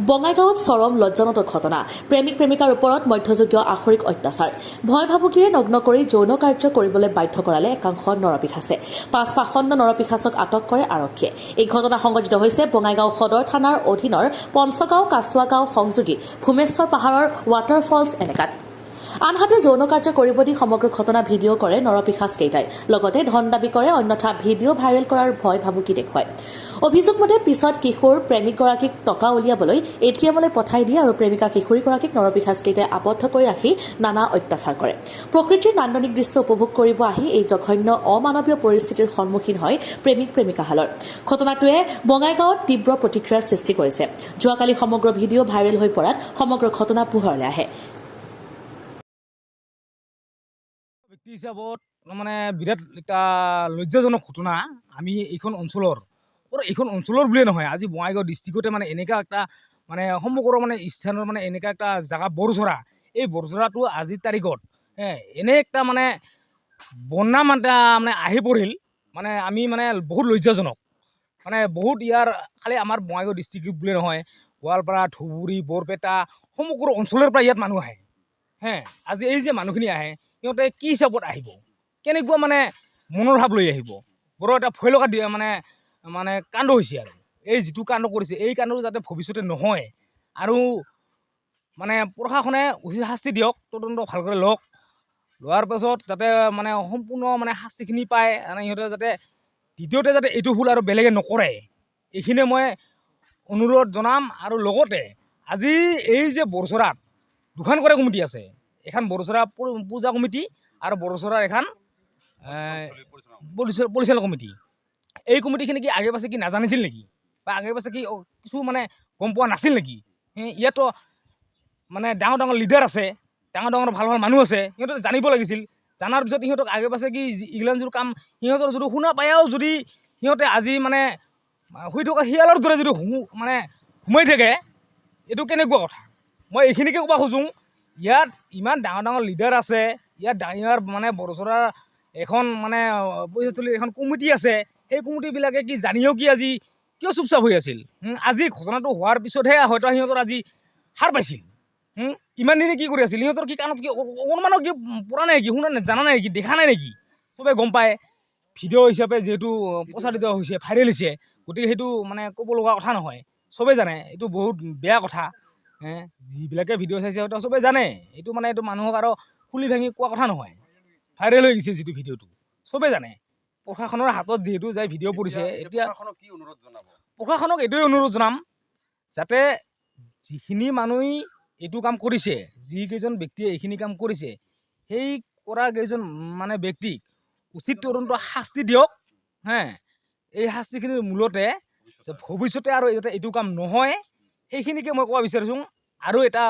বঙাইগাঁৱত চৰম লজ্জাজনক ঘটনা প্ৰেমিক প্ৰেমিকাৰ ওপৰত মধ্যযুগীয় আখৰিক অত্যাচাৰ ভয় ভাবুকিৰে নগ্ন কৰি যৌন কাৰ্য কৰিবলৈ বাধ্য কৰালে একাংশ নৰপিশাচে ৫ পাখণ্ড নৰপিশাচক আটক কৰে আৰক্ষীয়ে। এই ঘটনা সংঘটিত হৈছে বঙাইগাঁও সদৰ থানাৰ অধীনৰ পঞ্চগাঁও কাছুৱা গাঁও সংযোগী ভূমেশ্বৰ পাহাৰৰ ৱাটাৰফলছ এলেকাত। আনহাতে যৌন কাৰ্য কৰিব দি সমগ্ৰ ঘটনা ভিডিঅ' কৰে নৰপিশাচ কেইটাই, লগতে ধন দাবী কৰে, অন্যথা ভিডিঅ' ভাইৰেল কৰাৰ ভয় ভাবুকি দেখুৱায়। অভিযোগ মতে পিছত কিশোৰ প্ৰেমিকগৰাকীক টকা উলিয়াবলৈ এটিএমলৈ পঠাই দিয়ে আৰু প্ৰেমিকা কিশোৰীগৰাকীক নৰপিশাচ কেইটাই আবদ্ধ কৰি ৰাখি নানা অত্যাচাৰ কৰে। প্ৰকৃতিৰ নান্দনিক দৃশ্য উপভোগ কৰিব আহি এই জঘন্য অমানৱীয় পৰিস্থিতিৰ সন্মুখীন হয় প্ৰেমিক প্ৰেমিকাহালৰ। ঘটনাটোৱে বঙাইগাঁৱত তীব্ৰ প্ৰতিক্ৰিয়াৰ সৃষ্টি কৰিছে। যোৱাকালি সমগ্ৰ ভিডিঅ' ভাইৰেল হৈ পৰাত সমগ্ৰ ঘটনা পোহৰলৈ আহে। ব্যক্তি হিচাপত মানে বিৰাট এটা লজ্জাজনক ঘটনা। আমি এইখন অঞ্চলৰ বুলিয়ে নহয়, আজি বঙাইগাঁও ডিষ্ট্ৰিক্টতে মানে এনেকুৱা এটা মানে সমগ্ৰ মানে স্থানৰ মানে এনেকুৱা এটা জেগা বৰঝৰা। এই বৰঝৰাটো আজিৰ তাৰিখত এনে একটা মানে বনাম এটা মানে আহি পৰিল, মানে আমি মানে বহুত লজ্জাজনক। মানে বহুত ইয়াৰ খালি আমাৰ বঙাইগাঁও ডিষ্ট্ৰিক্ট বুলিয়ে নহয়, গোৱালপাৰা, ধুবুৰী, বৰপেটা সমগ্ৰ অঞ্চলৰ পৰা ইয়াত মানুহ আহে। আজি এই যে মানুহখিনি আহে, সিহঁতে কি হিচাপত আহিব, কেনেকুৱা মানে মনৰ ভাৱ লৈ আহিব, বৰ এটা ভয় লগা মানে মানে কাণ্ড হৈছে। আৰু এই যিটো কাণ্ড কৰিছে, এই কাণ্ডটো যাতে ভৱিষ্যতে নহয় আৰু মানে প্ৰশাসনে উচিত শাস্তি দিয়ক, তদন্ত ভালকৈ লওক, লোৱাৰ পাছত যাতে মানে সম্পূৰ্ণ মানে শাস্তিখিনি পায়, মানে সিহঁতে যাতে দ্বিতীয়তে যাতে এইটো ভুল আৰু বেলেগে নকৰে, এইখিনিয়ে মই অনুৰোধ জনাম। আৰু লগতে আজি এই যে বৰঝৰাত দুখন কৰে কমিটি আছে, এখন বৰঝৰা পূজা কমিটি আৰু বৰঝৰাৰ এখন পৰিচালনা কমিটি। এই কমিটিখিনি কি আগে পাছে কি নাজানিছিল নেকি, বা আগে পাছে কি কিছু মানে গম পোৱা নাছিল নেকি? ইয়াতো মানে ডাঙৰ ডাঙৰ লিডাৰ আছে, ডাঙৰ ডাঙৰ ভাল ভাল মানুহ আছে, সিহঁতে জানিব লাগিছিল। জানাৰ পিছত সিহঁতক আগে পাছে কি ইগলানযোৰ কাম সিহঁতৰ যদি শুনা পায়ও যদি সিহঁতে আজি মানে শুই থকা শিয়ালৰ দৰে যদি মানে সোমাই থাকে, এইটো কেনেকুৱা কথা? মই এইখিনিকে ক'ব খোজোঁ, ইয়াত ইমান ডাঙৰ ডাঙৰ লিডাৰ আছে, ইয়াৰ মানে বৰঝৰাৰ এখন মানে পইচাথলীৰ এখন কমিটি আছে, সেই কমিটিবিলাকে কি জানিও কি আজি কিয় চুপচাপ হৈ আছিল? আজি ঘটনাটো হোৱাৰ পিছতহে হয়তো সিহঁতৰ আজি সাৰ পাইছিল। ইমান দিনে কি কৰি আছিল? সিহঁতৰ কি কাণত কি অকণমানো কি পৰা নাই নেকি, শুনা জানা নাই নেকি, দেখা নাই নেকি? চবে গম পায়, ভিডিঅ' হিচাপে যিহেতু প্ৰচাৰিত হৈছে, ভাইৰেল হৈছে, গতিকে সেইটো মানে ক'ব লগা কথা নহয়, চবেই জানে এইটো বহুত বেয়া কথা। যিবিলাকে ভিডিঅ' চাইছে হয়তো চবেই জানে, এইটো মানে এইটো মানুহক আৰু খুলি ভাঙি কোৱা কথা নহয়। ভাইৰেল হৈ গৈছে যিটো ভিডিঅ'টো, চবেই জানে। প্ৰশাসনৰ হাতত যিহেতু যাই ভিডিঅ' পৰিছে, এতিয়া প্ৰশাসনক এইটোৱে অনুৰোধ জনাম, যাতে যিখিনি মানুহে এইটো কাম কৰিছে, যিকেইজন ব্যক্তিয়ে এইখিনি কাম কৰিছে, সেই কৰা কেইজন মানে ব্যক্তিক উচিত তদন্ত শাস্তি দিয়ক। এই শাস্তিখিনিৰ মূলতে ভৱিষ্যতে আৰু যাতে এইটো কাম নহয়, সেইখিনিকে মই ক'ব বিচাৰিছোঁ। আৰু এটা